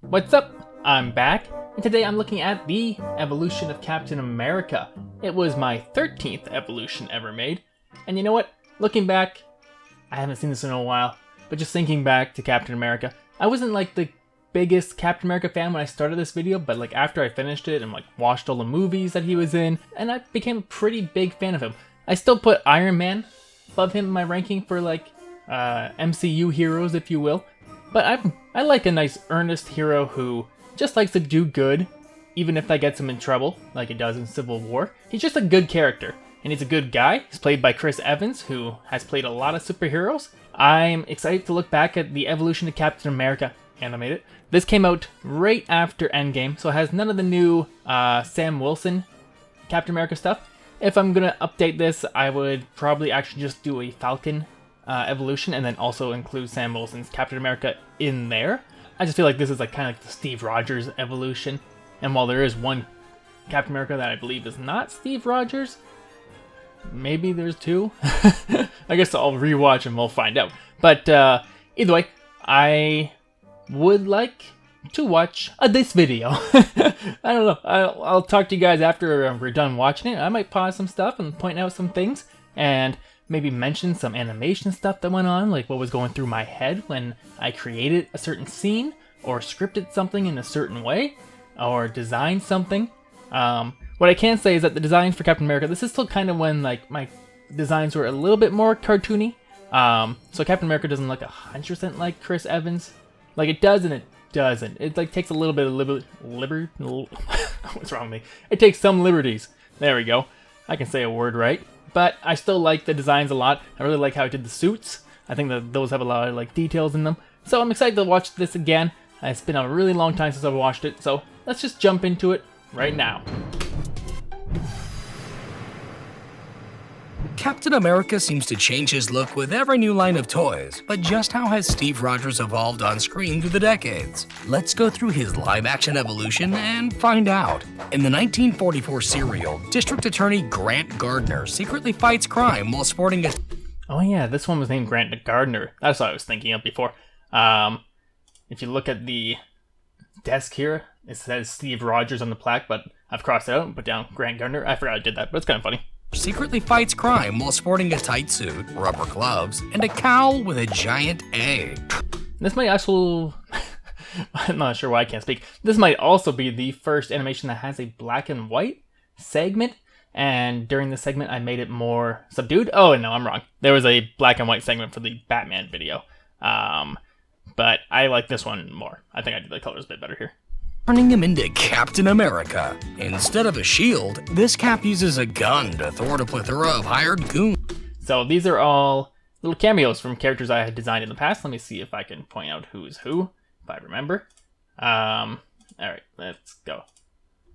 What's up? I'm back, and today I'm looking at the evolution of Captain America. It was my 13th evolution ever made, and you know what? Looking back, I haven't seen this in a while, but just thinking back to Captain America, I wasn't like the biggest Captain America fan when I started this video, but like after I finished it and like watched all the movies that he was in, and I became a pretty big fan of him. I still put Iron Man above him in my ranking for like MCU heroes, if you will. But I like a nice earnest hero who just likes to do good, even if that gets him in trouble, like it does in Civil War. He's just a good character, and he's a good guy. He's played by Chris Evans, who has played a lot of superheroes. I'm excited to look back at the evolution of Captain America animated. This came out right after Endgame, so it has none of the new Sam Wilson Captain America stuff. If I'm gonna update this, I would probably actually just do a Falcon evolution and then also include Sam Wilson's Captain America in there. I just feel like this is like kind of like the Steve Rogers evolution, and while there is one Captain America that I believe is not Steve Rogers, maybe there's two. I guess I'll rewatch and we'll find out. But either way, I would like to watch this video. I don't know. I'll talk to you guys after we're done watching it. I might pause some stuff and point out some things and maybe mention some animation stuff that went on, like what was going through my head when I created a certain scene or scripted something in a certain way or designed something. What I can say is that the designs for Captain America, this is still kind of when like my designs were a little bit more cartoony. So Captain America doesn't look 100% like Chris Evans. Like it does and it doesn't. It like takes a little bit of what's wrong with me? It takes some liberties. There we go. I can say a word right. But I still like the designs a lot. I really like how it did the suits. I think that those have a lot of like details in them. So I'm excited to watch this again. It's been a really long time since I've watched it. So let's just jump into it right now. Captain America seems to change his look with every new line of toys, but just how has Steve Rogers evolved on screen through the decades? Let's go through his live-action evolution and find out. In the 1944 serial, District Attorney Grant Gardner secretly fights crime while sporting a... Oh yeah, this one was named Grant Gardner. That's what I was thinking of before. If you look at the desk here, it says Steve Rogers on the plaque, but I've crossed it out and put down Grant Gardner. I forgot I did that, but it's kind of funny. Secretly fights crime while sporting a tight suit, rubber gloves, and a cowl with a giant A. This might also... I'm not sure why I can't speak. This might also be the first animation that has a black and white segment, and during the segment I made it more subdued. Oh, no, I'm wrong. There was a black and white segment for the Batman video. But I like this one more. I think I did the colors a bit better here. Turning him into Captain America. Instead of a shield, this cap uses a gun to thwart a plethora of hired goons. So these are all little cameos from characters I had designed in the past. Let me see if I can point out who's who, if I remember. Alright, let's go.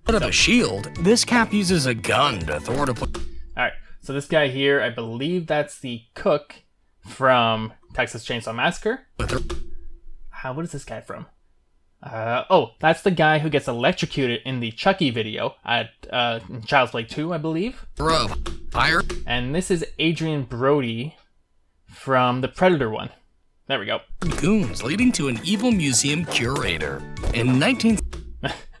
Instead of a shield, this cap uses a gun to thwart a Alright, so this guy here, I believe that's the cook from Texas Chainsaw Massacre. What is this guy from? Oh, that's the guy who gets electrocuted in the Chucky video at Child's Play 2, I believe. Fire. And this is Adrian Brody from the Predator one. There we go. Goons leading to an evil museum curator. In 19...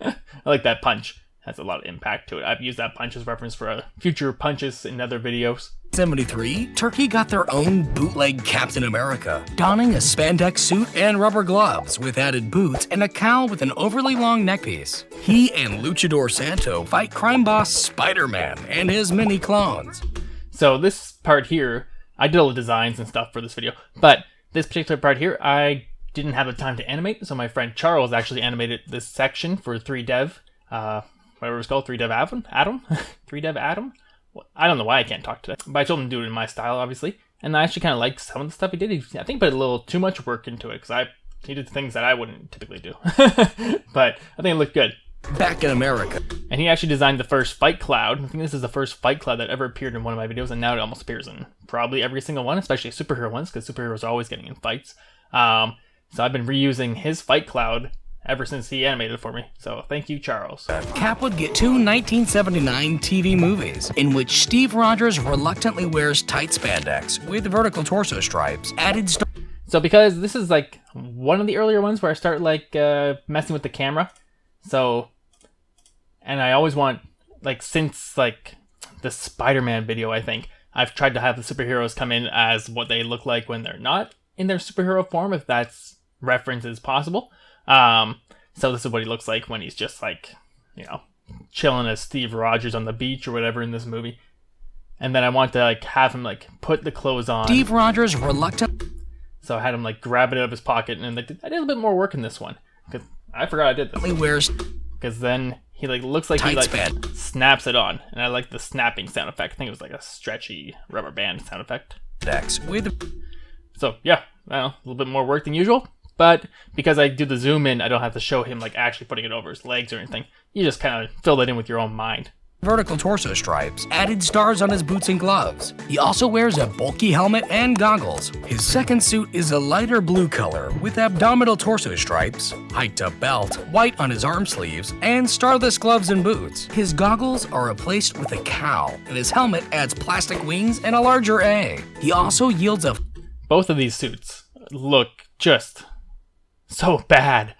I like that punch. Has a lot of impact to it. I've used that punch as reference for future punches in other videos. 73, Turkey got their own bootleg Captain America, donning a spandex suit and rubber gloves with added boots and a cowl with an overly long neckpiece. He and Luchador Santo fight crime boss Spider-Man and his mini clones. So this part here, I did all the designs and stuff for this video, but this particular part here, I didn't have the time to animate, so my friend Charles actually animated this section for 3Dev, whatever it's called, 3Dev Adam? 3Dev Adam? I don't know why I can't talk today, but I told him to do it in my style, obviously. And I actually kind of like some of the stuff he did. I think he put a little too much work into it, because he did things that I wouldn't typically do. But I think it looked good. Back in America. And he actually designed the first fight cloud. I think this is the first fight cloud that ever appeared in one of my videos, and now it almost appears in probably every single one, especially superhero ones, because superheroes are always getting in fights. So I've been reusing his fight cloud ever since he animated it for me. So thank you, Charles. Cap would get 2 1979 TV movies, in which Steve Rogers reluctantly wears tight spandex with vertical torso stripes, So because this is like one of the earlier ones where I start like messing with the camera, so, and I always want, like, since like the Spider-Man video, I think I've tried to have the superheroes come in as what they look like when they're not in their superhero form, if that's reference is possible. So this is what he looks like when he's just like, you know, chilling as Steve Rogers on the beach or whatever in this movie. And then I want to like have him like put the clothes on. Steve Rogers reluctant. So I had him like grab it out of his pocket, and I did a little bit more work in this one because I forgot I did this. He wears because then he like looks like he like snaps it on, and I like the snapping sound effect. I think it was like a stretchy rubber band sound effect. So yeah, well, a little bit more work than usual. But because I do the zoom in, I don't have to show him like actually putting it over his legs or anything. You just kind of fill that in with your own mind. Vertical torso stripes, added stars on his boots and gloves. He also wears a bulky helmet and goggles. His second suit is a lighter blue color with abdominal torso stripes, hiked up belt, white on his arm sleeves, and starless gloves and boots. His goggles are replaced with a cowl, and his helmet adds plastic wings and a larger A. He also yields a... Both of these suits look just so bad.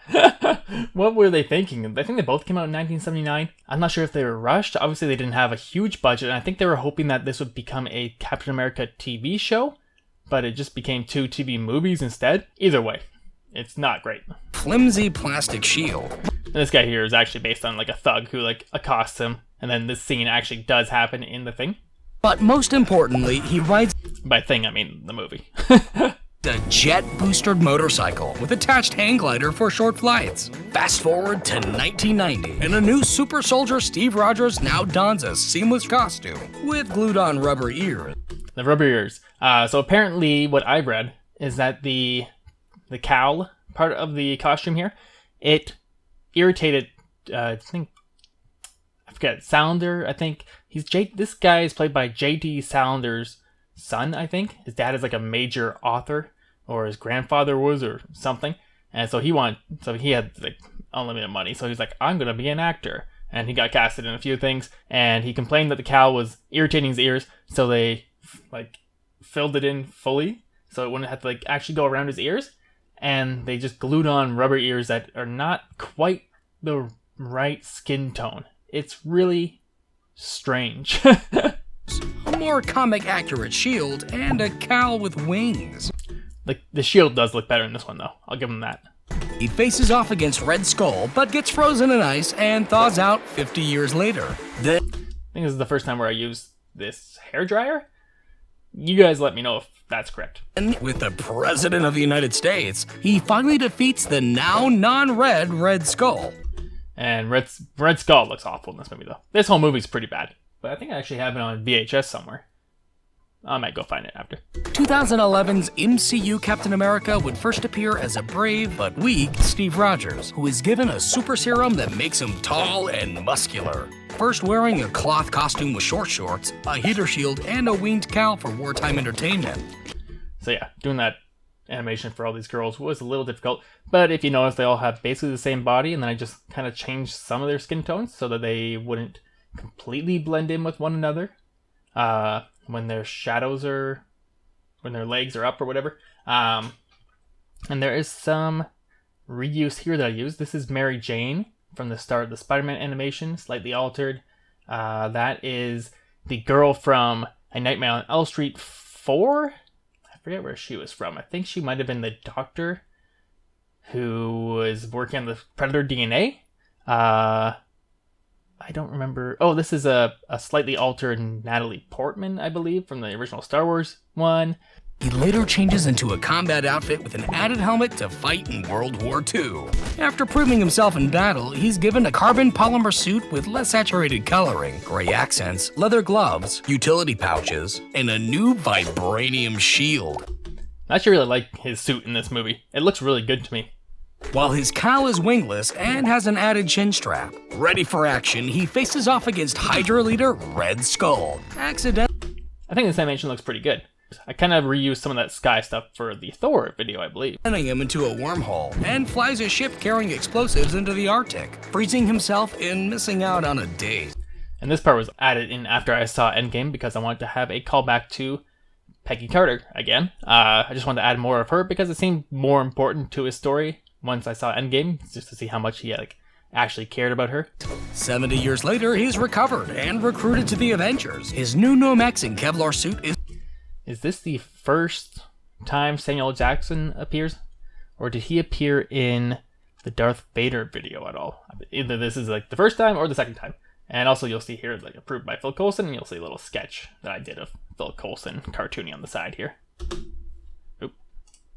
What were they thinking? I think they both came out in 1979. I'm not sure if they were rushed. Obviously, they didn't have a huge budget, and I think they were hoping that this would become a Captain America TV show, but it just became 2 TV movies instead. Either way, it's not great. Flimsy plastic shield. And this guy here is actually based on like a thug who like accosts him, and then this scene actually does happen in the thing. But most importantly, he rides... By thing, I mean the movie. A jet-boosted motorcycle with attached hang glider for short flights. Fast forward to 1990, and a new super soldier Steve Rogers now dons a seamless costume with glued-on rubber ears. The rubber ears. So apparently what I read is that the cowl part of the costume here, it irritated, I forget, Sounder, I think. This guy is played by J.D. Salinger's son, I think. His dad is like a major author, or his grandfather was, or something. And so he had like unlimited money. So he's like, I'm gonna be an actor. And he got casted in a few things. And he complained that the cowl was irritating his ears, so they like filled it in fully, so it wouldn't have to like actually go around his ears. And they just glued on rubber ears that are not quite the right skin tone. It's really strange. A more comic-accurate shield, and a cowl with wings. Like, the shield does look better in this one, though. I'll give him that. He faces off against Red Skull, but gets frozen in ice and thaws out 50 years later. I think this is the first time where I use this hairdryer. You guys let me know if that's correct. And with the President of the United States, he finally defeats the now non-red Red Skull. And Red Skull looks awful in this movie, though. This whole movie's pretty bad. But I think I actually have it on VHS somewhere. I might go find it after. 2011's MCU Captain America would first appear as a brave but weak Steve Rogers, who is given a super serum that makes him tall and muscular. First wearing a cloth costume with short shorts, a heater shield, and a winged cowl for wartime entertainment. So yeah, doing that animation for all these girls was a little difficult, but if you notice, they all have basically the same body, and then I just kind of changed some of their skin tones so that they wouldn't completely blend in with one another when their shadows are, when their legs are up or whatever. And there is some reuse here that I used. This is Mary Jane from the start of the Spider-Man animation, slightly altered. That is the girl from A Nightmare on Elm Street 4. I forget where she was from. I think she might have been the doctor who was working on the Predator DNA. I don't remember. Oh, this is a slightly altered Natalie Portman, I believe, from the original Star Wars one. He later changes into a combat outfit with an added helmet to fight in World War II. After proving himself in battle, he's given a carbon polymer suit with less saturated coloring, gray accents, leather gloves, utility pouches, and a new vibranium shield. I actually really like his suit in this movie. It looks really good to me. While his cowl is wingless and has an added chin strap. Ready for action, he faces off against Hydra leader Red Skull. I think this animation looks pretty good. I kind of reused some of that sky stuff for the Thor video, I believe. Sending him into a wormhole, and flies a ship carrying explosives into the Arctic, freezing himself and missing out on a date. And this part was added in after I saw Endgame because I wanted to have a callback to Peggy Carter again. I just wanted to add more of her because it seemed more important to his story once I saw Endgame, just to see how much he actually cared about her. 70 years later, he's recovered and recruited to the Avengers. His new Nomex Kevlar suit is... Is this the first time Samuel Jackson appears? Or did he appear in the Darth Vader video at all? Either this is like the first time or the second time. And also you'll see here, like, approved by Phil Coulson, and you'll see a little sketch that I did of Phil Coulson cartoony on the side here. Oop.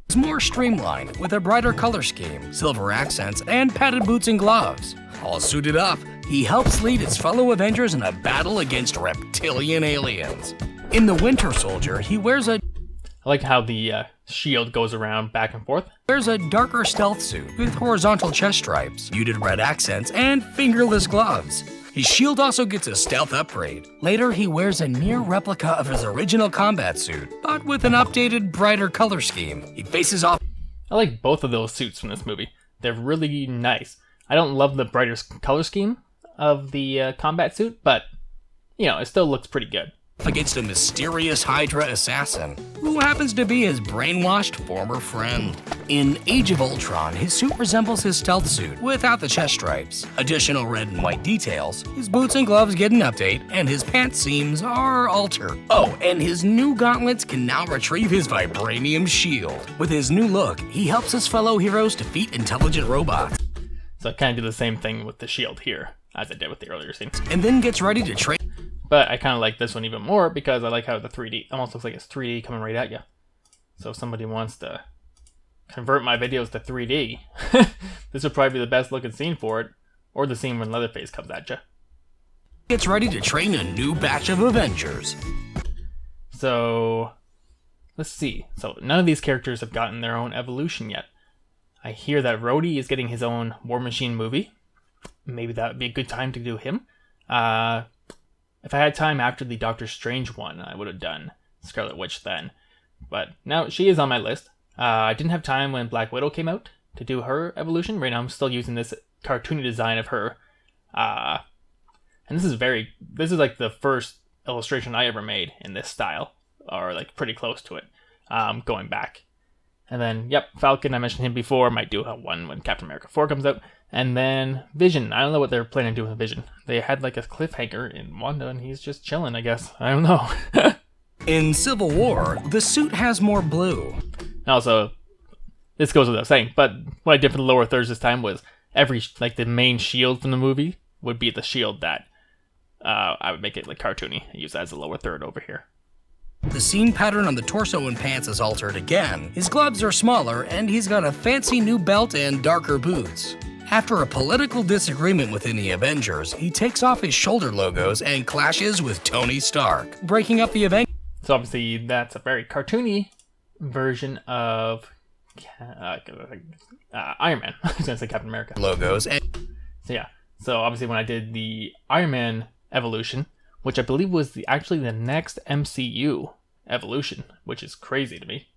It's more streamlined, with a brighter color scheme, silver accents, and padded boots and gloves. All suited up, he helps lead his fellow Avengers in a battle against reptilian aliens. In The Winter Soldier, he wears a... I like how the shield goes around back and forth. Wears a darker stealth suit with horizontal chest stripes, muted red accents, and fingerless gloves. His shield also gets a stealth upgrade. Later, he wears a near replica of his original combat suit, but with an updated, brighter color scheme. He faces off... I like both of those suits from this movie. They're really nice. I don't love the brighter color scheme of the combat suit, but, you know, it still looks pretty good. Against a mysterious Hydra assassin, who happens to be his brainwashed former friend. In Age of Ultron, his suit resembles his stealth suit, without the chest stripes. Additional red and white details, his boots and gloves get an update, and his pants seams are altered. Oh, and his new gauntlets can now retrieve his vibranium shield. With his new look, he helps his fellow heroes defeat intelligent robots. So I kind of do the same thing with the shield here, as I did with the earlier scene. And then gets ready to train. But I kind of like this one even more because I like how the 3D almost looks like it's 3D coming right at you. So if somebody wants to convert my videos to 3D, this would probably be the best looking scene for it, or the scene when Leatherface comes at you. Gets ready to train a new batch of Avengers. So let's see. So none of these characters have gotten their own evolution yet. I hear that Rhodey is getting his own War Machine movie. Maybe that would be a good time to do him. If I had time after the Doctor Strange one, I would have done Scarlet Witch then. But now she is on my list. I didn't have time when Black Widow came out to do her evolution. Right now I'm still using this cartoony design of her. And this is like the first illustration I ever made in this style. Or like pretty close to it, going back. And then, yep, Falcon, I mentioned him before. Might do one when Captain America 4 comes out. And then Vision. I don't know what they're planning to do with Vision. They had like a cliffhanger in Wanda and he's just chilling, I guess. I don't know. In Civil War, the suit has more blue. And also, this goes without saying, but what I did for the lower thirds this time was the main shield from the movie would be the shield that I would make it like cartoony and use that as a lower third over here. The seam pattern on the torso and pants is altered again. His gloves are smaller, and he's got a fancy new belt and darker boots. After a political disagreement within the Avengers, he takes off his shoulder logos and clashes with Tony Stark, breaking up the Avengers. So obviously that's a very cartoony version of Iron Man. I was going to say Captain America. Logos and... So yeah, so obviously when I did the Iron Man evolution, which I believe was actually the next MCU evolution, which is crazy to me.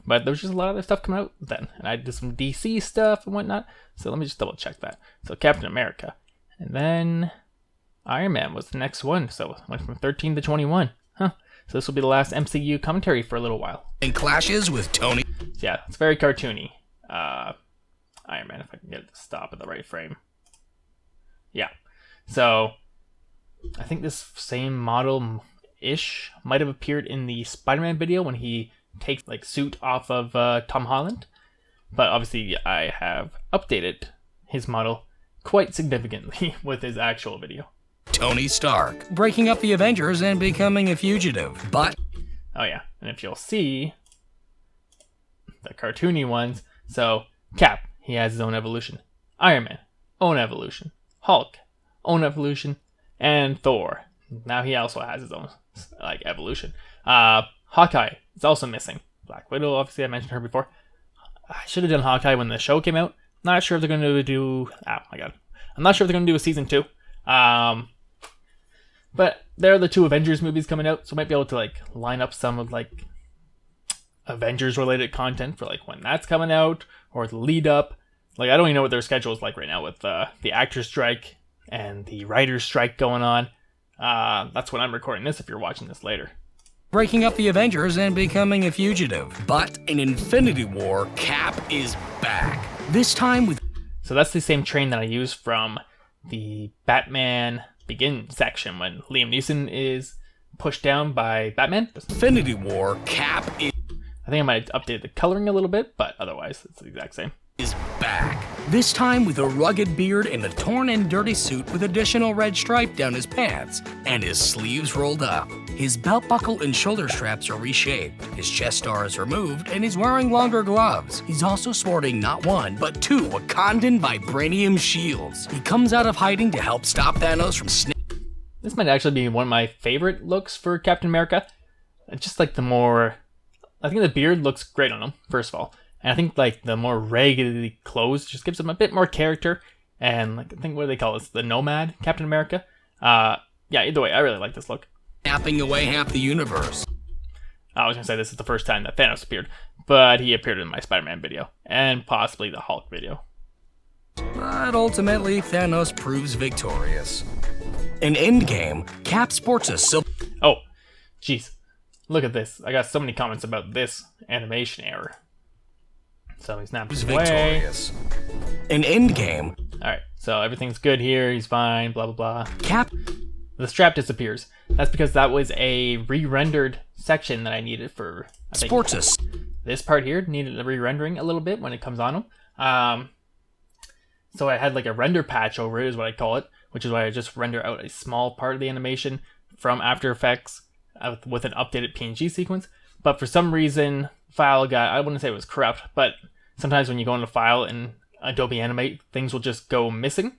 But there was just a lot of other stuff coming out then. And I did some DC stuff and whatnot. So let me just double check that. So Captain America. And then Iron Man was the next one. So it went from 13 to 21. Huh. So this will be the last MCU commentary for a little while. And clashes with Tony. So yeah, it's very cartoony. Iron Man, if I can get it to stop at the right frame. Yeah. So I think this same model-ish might have appeared in the Spider-Man video when he takes like suit off of Tom Holland. But obviously I have updated his model quite significantly with his actual video. Tony Stark, breaking up the Avengers and becoming a fugitive, but... Oh yeah, and if you'll see the cartoony ones, so Cap, he has his own evolution. Iron Man, own evolution. Hulk, own evolution. And Thor, now he also has his own like evolution. Hawkeye is also missing. Black Widow, obviously I mentioned her before. I should have done Hawkeye when the show came out. Not sure if they're going to do... Oh my god. I'm not sure if they're going to do a season 2. But there are the 2 Avengers movies coming out, so I might be able to like line up some of like Avengers related content for like when that's coming out or the lead up. Like I don't even know what their schedule is like right now with the actors strike and the writers strike going on. That's when I'm recording this if you're watching this later. breaking up the Avengers and becoming a fugitive. But in Infinity War, Cap is back. This time with... So that's the same train that I used from the Batman Begins section when Liam Neeson is pushed down by Batman. Infinity War, Cap I think I might have updated the coloring a little bit, but otherwise it's the exact same. Is back. This time with a rugged beard and a torn and dirty suit with additional red stripe down his pants, and his sleeves rolled up. His belt buckle and shoulder straps are reshaped, his chest star is removed, and he's wearing longer gloves. He's also sporting not one, but two Wakandan vibranium shields. He comes out of hiding to help stop Thanos from This might actually be one of my favorite looks for Captain America. Just like the more... I think the beard looks great on him, first of all. And I think like the more raggedy clothes just gives him a bit more character. And like I think what do they call this? The Nomad Captain America. Yeah, either way, I really like this look. Snapping away half the universe. I was gonna say this is the first time that Thanos appeared, but he appeared in my Spider-Man video and possibly the Hulk video. But ultimately, Thanos proves victorious. In Endgame, Cap sports a silver... Oh, jeez. Look at this. I got so many comments about this animation error. So he's not victorious. In Endgame. Alright, so everything's good here. He's fine, blah, blah, blah. Cap. The strap disappears. That's because that was a re-rendered section that I needed for... I think sports. This part here needed a re-rendering a little bit when it comes on him. So I had like a render patch over it is what I call it, which is why I just render out a small part of the animation from After Effects with an updated PNG sequence. But for some reason, file got, I wouldn't say it was corrupt, but sometimes when you go into file in Adobe Animate, things will just go missing,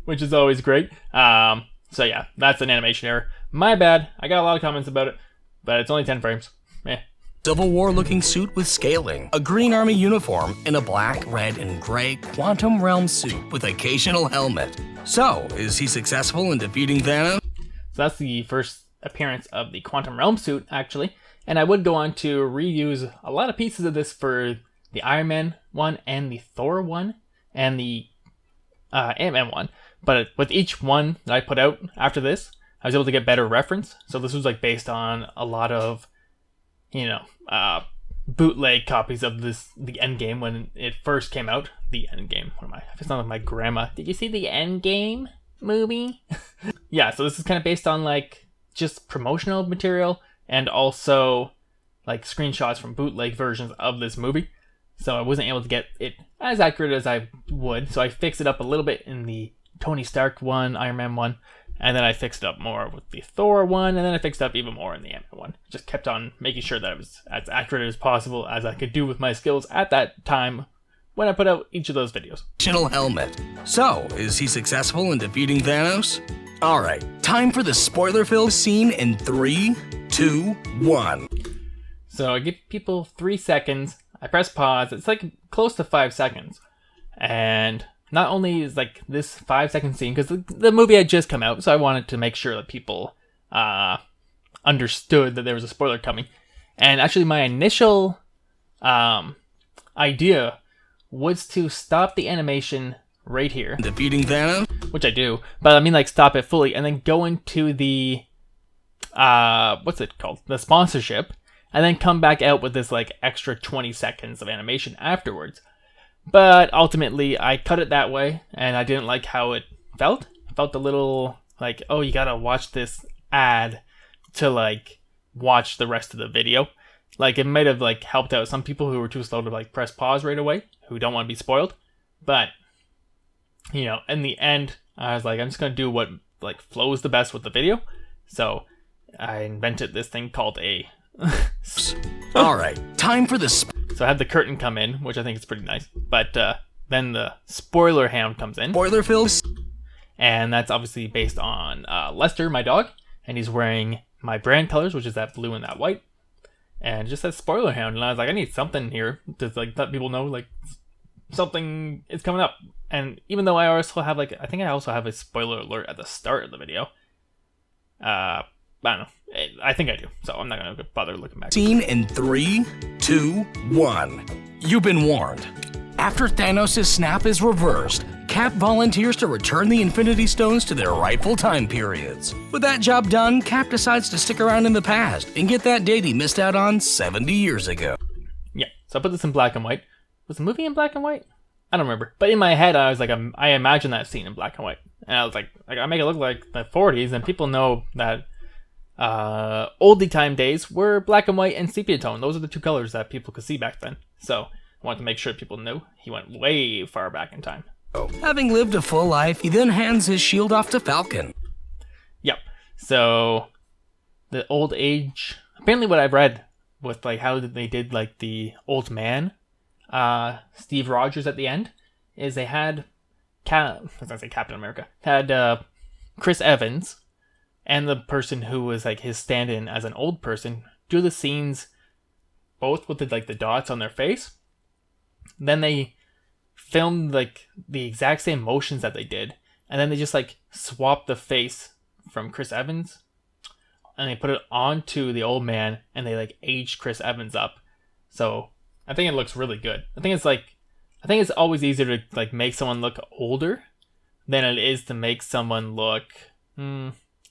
which is always great. So yeah, that's an animation error. My bad. I got a lot of comments about it, but it's only 10 frames. Eh. Civil War looking suit with scaling, a green army uniform, and a black, red, and gray Quantum Realm suit with occasional helmet. So, is he successful in defeating Thanos? So that's the first appearance of the Quantum Realm suit, actually. And I would go on to reuse a lot of pieces of this for the Iron Man one and the Thor one and the Ant-Man one. But with each one that I put out after this, I was able to get better reference. So this was like based on a lot of, you know, bootleg copies of the Endgame when it first came out. The Endgame. What am I? It's not like my grandma. Did you see the Endgame movie? Yeah, so this is kind of based on like just promotional material and also like screenshots from bootleg versions of this movie. So I wasn't able to get it as accurate as I would. So I fixed it up a little bit in the Tony Stark one, Iron Man one, and then I fixed it up more with the Thor one, and then I fixed it up even more in the Ant-Man one. Just kept on making sure that it was as accurate as possible as I could do with my skills at that time when I put out each of those videos. Helmet. So, is he successful in defeating Thanos? Alright, time for the spoiler-filled scene in 3, 2, 1. So I give people 3 seconds, I press pause, it's like close to 5 seconds. And not only is like this 5-second scene, because the movie had just come out, so I wanted to make sure that people understood that there was a spoiler coming. And actually my initial idea was to stop the animation right here. Defeating Thanos? Which I do, but I mean like stop it fully and then go into the, what's it called? The sponsorship, and then come back out with this like extra 20 seconds of animation afterwards. But ultimately I cut it that way and I didn't like how it felt. It felt a little like, oh, you gotta watch this ad to like watch the rest of the video. Like it might have like helped out some people who were too slow to like press pause right away, who don't want to be spoiled. But you know, in the end, I was like, I'm just gonna do what like flows the best with the video. So I invented this thing called a Alright, time for the so I had the curtain come in, which I think is pretty nice. But then the spoiler hound comes in. Spoiler filled. And that's obviously based on Lester, my dog. And he's wearing my brand colors, which is that blue and that white. And it just says spoiler hound. And I was like, I need something here to like let people know like something is coming up. And even though I also have like, I think I also have a spoiler alert at the start of the video. I don't know. I think I do. So I'm not going to bother looking back. Scene in 3, 2, 1. You've been warned. After Thanos' snap is reversed, Cap volunteers to return the Infinity Stones to their rightful time periods. With that job done, Cap decides to stick around in the past and get that date he missed out on 70 years ago. Yeah, so I put this in black and white. Was the movie in black and white? I don't remember. But in my head, I was like, I imagined that scene in black and white. And I was like I make it look like the 40s, and people know that oldie time days were black and white and sepia tone. Those are the two colors that people could see back then. So I wanted to make sure people knew he went way far back in time. Having lived a full life, he then hands his shield off to Falcon. Yep. So the old age, apparently what I've read with like how they did like the old man, Steve Rogers at the end, is they had Captain America had Chris Evans and the person who was like his stand-in as an old person do the scenes both with the dots on their face. Then they filmed like the exact same motions that they did, and then they just like swapped the face from Chris Evans and they put it onto the old man, and they like aged Chris Evans up. So I think it looks really good. I think it's always easier to like make someone look older than it is to make someone look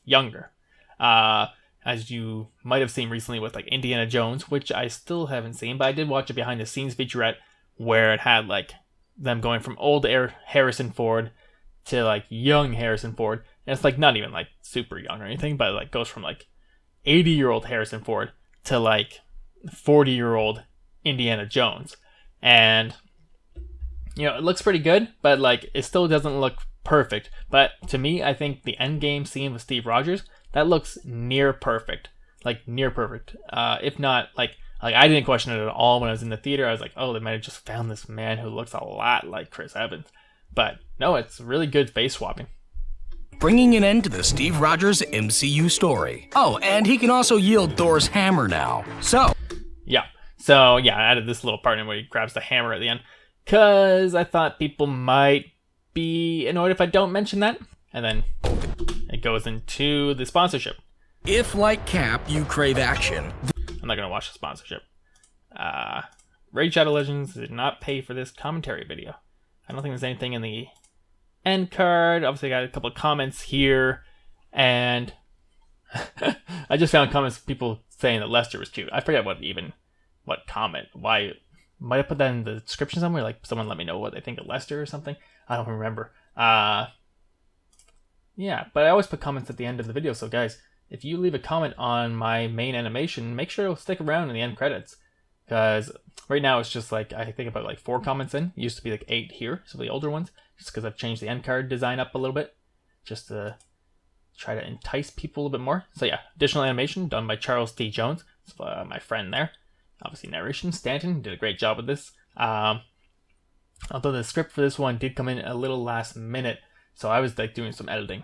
younger. As you might have seen recently with like Indiana Jones, which I still haven't seen, but I did watch a behind the scenes featurette where it had like them going from old Harrison Ford to like young Harrison Ford. And it's like not even like super young or anything, but it like goes from like 80-year-old Harrison Ford to like 40-year-old Indiana Jones. And you know, it looks pretty good, but like it still doesn't look perfect. But to me, I think the Endgame scene with Steve Rogers, that looks near perfect. Like near perfect. If not, like I didn't question it at all when I was in the theater. I was like, oh, they might have just found this man who looks a lot like Chris Evans. But no, it's really good face swapping. Bringing an end to the Steve Rogers MCU story. Oh, and he can also yield Thor's hammer now. So I added this little part in where he grabs the hammer at the end, because I thought people might be annoyed if I don't mention that. And then it goes into the sponsorship. If, like Cap, you crave action. I'm not going to watch the sponsorship. Raid Shadow Legends did not pay for this commentary video. I don't think there's anything in the end card. Obviously, I got a couple of comments here. And I just found comments people saying that Lester was cute. I forget what comment. Why? Might have put that in the description somewhere. Like, someone let me know what they think of Lester or something. I don't remember. Yeah, but I always put comments at the end of the video. So, guys, if you leave a comment on my main animation, make sure to stick around in the end credits. Because right now it's just like, I think about like 4 comments in. It used to be like 8 here, some of the older ones. Just because I've changed the end card design up a little bit. Just to try to entice people a little bit more. So yeah, additional animation done by Charles D. Jones. It's, my friend there. Obviously narration, Stanton did a great job with this. Although the script for this one did come in a little last minute. So I was like doing some editing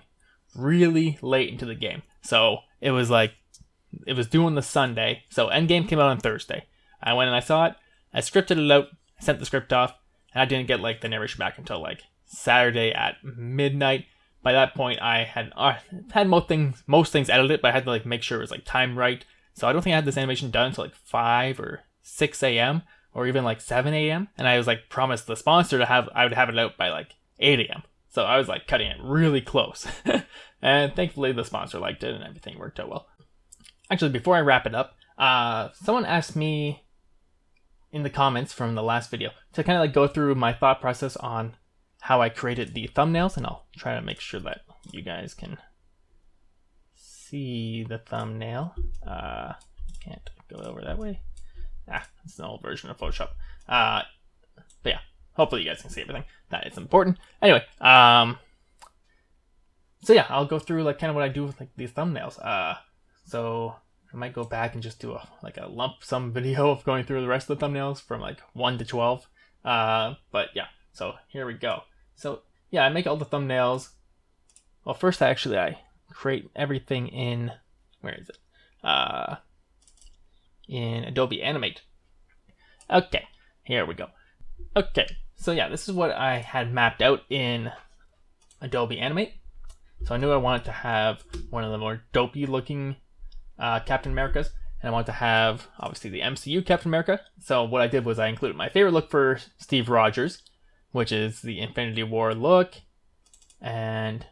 really late into the game. So it was due on the Sunday. So Endgame came out on Thursday. I went and I saw it. I scripted it out. I sent the script off. And I didn't get like the narration back until like Saturday at midnight. By that point, I had most things edited, but I had to like make sure it was like timed right. So I don't think I had this animation done until like 5 or 6 a.m. or even like 7 a.m. And I was like promised the sponsor I would have it out by like 8 a.m. So I was like cutting it really close. And thankfully the sponsor liked it and everything worked out well. Actually, before I wrap it up, someone asked me in the comments from the last video to kind of like go through my thought process on how I created the thumbnails, and I'll try to make sure that you guys can see the thumbnail. Can't go over that way. It's an old version of Photoshop. But yeah, hopefully you guys can see everything. That is important. Anyway, so yeah, I'll go through like kind of what I do with like these thumbnails. So I might go back and just do a lump sum video of going through the rest of the thumbnails from like 1 to 12. But yeah, so here we go. So yeah, I make all the thumbnails. Well, first I create everything in, where is it? In Adobe Animate. Okay, here we go. Okay, so yeah, this is what I had mapped out in Adobe Animate. So I knew I wanted to have one of the more dopey looking Captain Americas, and I wanted to have obviously the MCU Captain America. So what I did was I included my favorite look for Steve Rogers, which is the Infinity War look. And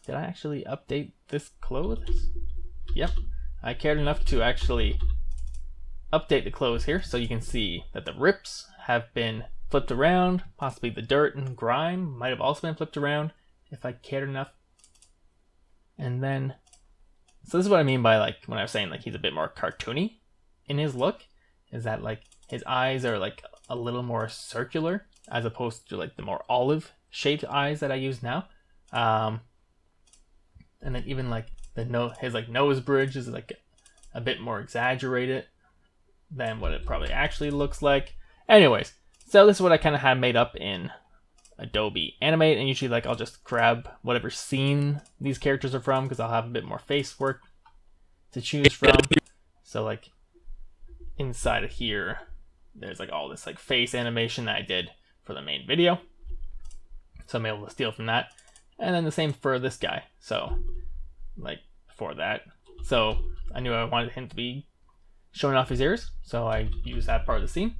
did I actually update this clothes? Yep, I cared enough to actually update the clothes here, so you can see that the rips have been flipped around. Possibly the dirt and grime might have also been flipped around if I cared enough. And then, so this is what I mean by like when I was saying like he's a bit more cartoony in his look, is that like his eyes are like a little more circular as opposed to like the more olive shaped eyes that I use now. And then even like his like nose bridge is like a bit more exaggerated than what it probably actually looks like. Anyways, so this is what I kind of had made up in Adobe Animate, and usually like I'll just grab whatever scene these characters are from because I'll have a bit more face work to choose from. So like inside of here, there's like all this like face animation that I did for the main video, so I'm able to steal from that. And then the same for this guy. So like for that, so I knew I wanted him to be showing off his ears, so I used that part of the scene.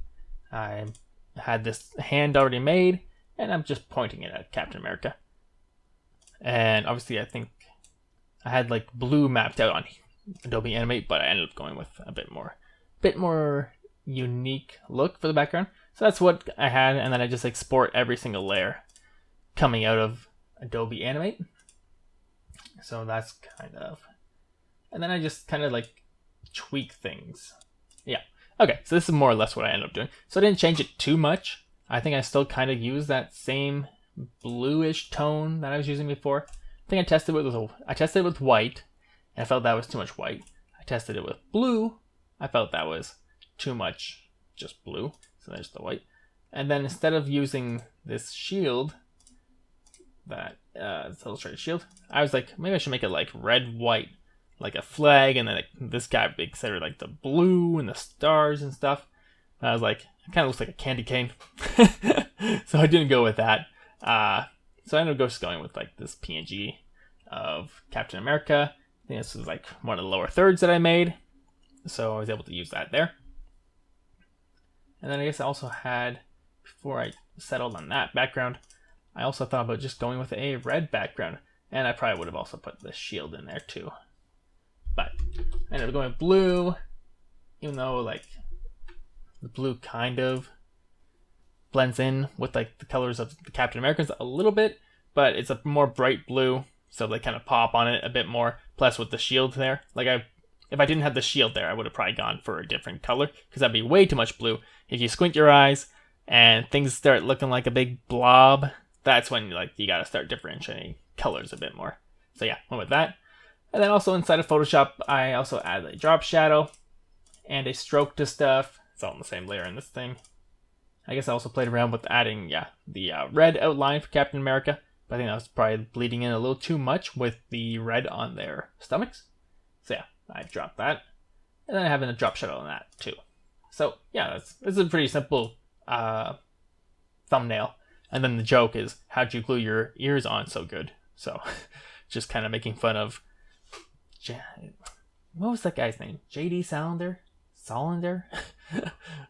I had this hand already made, and I'm just pointing it at Captain America. And obviously I think I had like blue mapped out on Adobe Animate, but I ended up going with a bit more unique look for the background. So that's what I had, and then I just export every single layer coming out of Adobe Animate. So that's kind of, and then I just kind of like tweak things. Yeah. Okay, so this is more or less what I ended up doing. So I didn't change it too much. I think I still kind of use that same bluish tone that I was using before. I think I tested it with white, and I felt that was too much white. I tested it with blue. I felt that was too much just blue. So there's the white. And then instead of using this shield, that this illustrated shield, I was like, maybe I should make it like red, white, like a flag, and then like, this guy considered like the blue and the stars and stuff. And I was like, it kind of looks like a candy cane. So I didn't go with that. So I ended up just going with like this PNG of Captain America. I think this was like one of the lower thirds that I made, so I was able to use that there. And then I guess I also had, before I settled on that background, I also thought about just going with a red background, and I probably would have also put the shield in there too. But I ended up going with blue, even though like the blue kind of blends in with like the colors of the Captain Americans a little bit, but it's a more bright blue, so they kind of pop on it a bit more. Plus with the shield there, like if I didn't have the shield there, I would have probably gone for a different color because that'd be way too much blue. If you squint your eyes and things start looking like a big blob, that's when like you gotta start differentiating colors a bit more. So yeah, went with that. And then also inside of Photoshop, I also added a drop shadow and a stroke to stuff. It's all in the same layer in this thing. I guess I also played around with adding, the red outline for Captain America, but I think that was probably bleeding in a little too much with the red on their stomachs. So yeah, I dropped that. And then I have a drop shadow on that too. So yeah, this is a pretty simple thumbnail. And then the joke is, how'd you glue your ears on so good? So just kind of making fun of, what was that guy's name? JD Solander?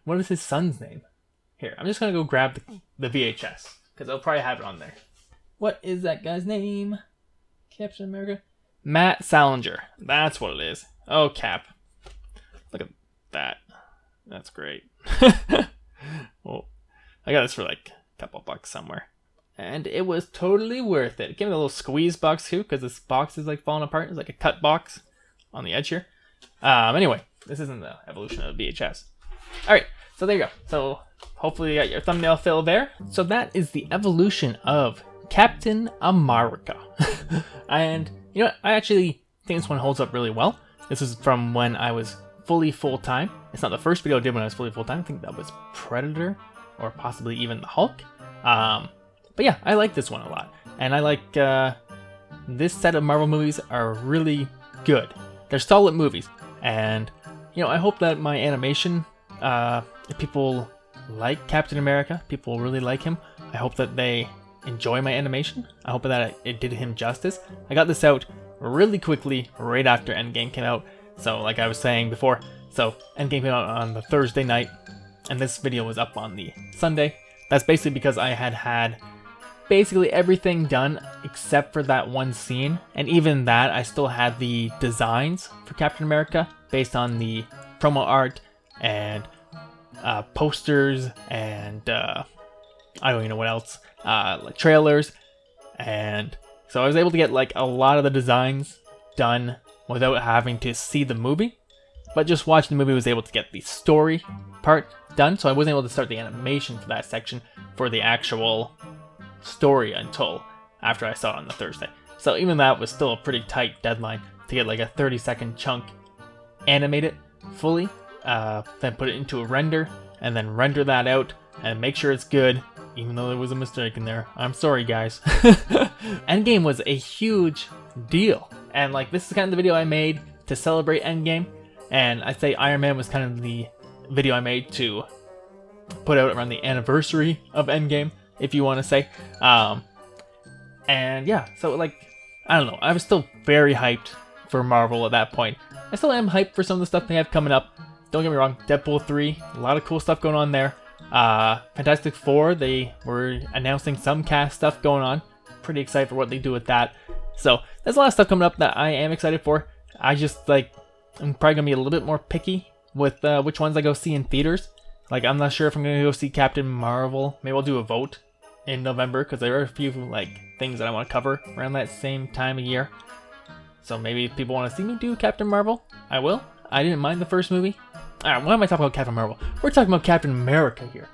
What is his son's name? Here, I'm just going to go grab the VHS, because I'll probably have it on there. What is that guy's name? Captain America? Matt Salinger. That's what it is. Oh, Cap. Look at that. That's great. Well, I got this for like a couple bucks somewhere. And it was totally worth it. It gave me a little squeeze box too, because this box is like falling apart. It's like a cut box on the edge here. Anyway, this isn't the evolution of the VHS. Alright, so there you go. So hopefully you got your thumbnail fill there. So that is the evolution of Captain America. And you know what? I actually think this one holds up really well. This is from when I was fully full-time. It's not the first video I did when I was fully full-time. I think that was Predator, or possibly even the Hulk. But yeah, I like this one a lot. And I like this set of Marvel movies are really good. They're solid movies. And, you know, I hope that my animation, if people like Captain America, people really like him, I hope that they enjoy my animation. I hope that it did him justice. I got this out really quickly, right after Endgame came out. So, like I was saying before, so Endgame came out on the Thursday night, and this video was up on the Sunday. that's basically because I had basically everything done except for that one scene, and even that I still had the designs for Captain America based on the promo art and posters and I don't even know what else, like trailers, and so I was able to get like a lot of the designs done without having to see the movie, but just watching the movie was able to get the story part done, so I wasn't able to start the animation for that section for the actual story until after I saw it on the Thursday. So even that was still a pretty tight deadline to get like a 30-second chunk, animate it fully, then put it into a render, and then render that out and make sure it's good, even though there was a mistake in there. I'm sorry, guys. Endgame was a huge deal, and like this is kind of the video I made to celebrate Endgame, and I'd say Iron Man was kind of the video I made to put out around the anniversary of Endgame, if you want to say. And yeah, so like, I don't know, I was still very hyped for Marvel at that point. I still am hyped for some of the stuff they have coming up. Don't get me wrong, Deadpool 3, a lot of cool stuff going on there. Fantastic Four, they were announcing some cast stuff going on. Pretty excited for what they do with that. So there's a lot of stuff coming up that I am excited for. I just like, I'm probably gonna be a little bit more picky with which ones I go see in theaters. Like, I'm not sure if I'm gonna go see Captain Marvel. Maybe I'll do a vote in November, because there are a few like things that I want to cover around that same time of year. So maybe if people want to see me do Captain Marvel, I will. I didn't mind the first movie. Alright, why am I talking about Captain Marvel? We're talking about Captain America here.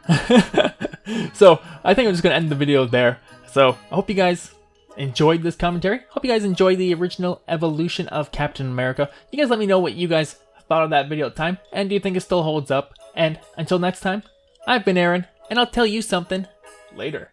So I think I'm just gonna end the video there. So I hope you guys enjoyed this commentary. Hope you guys enjoyed the original evolution of Captain America. You guys let me know what you guys thought of that video at the time, and do you think it still holds up? And until next time, I've been Aaron, and I'll tell you something later.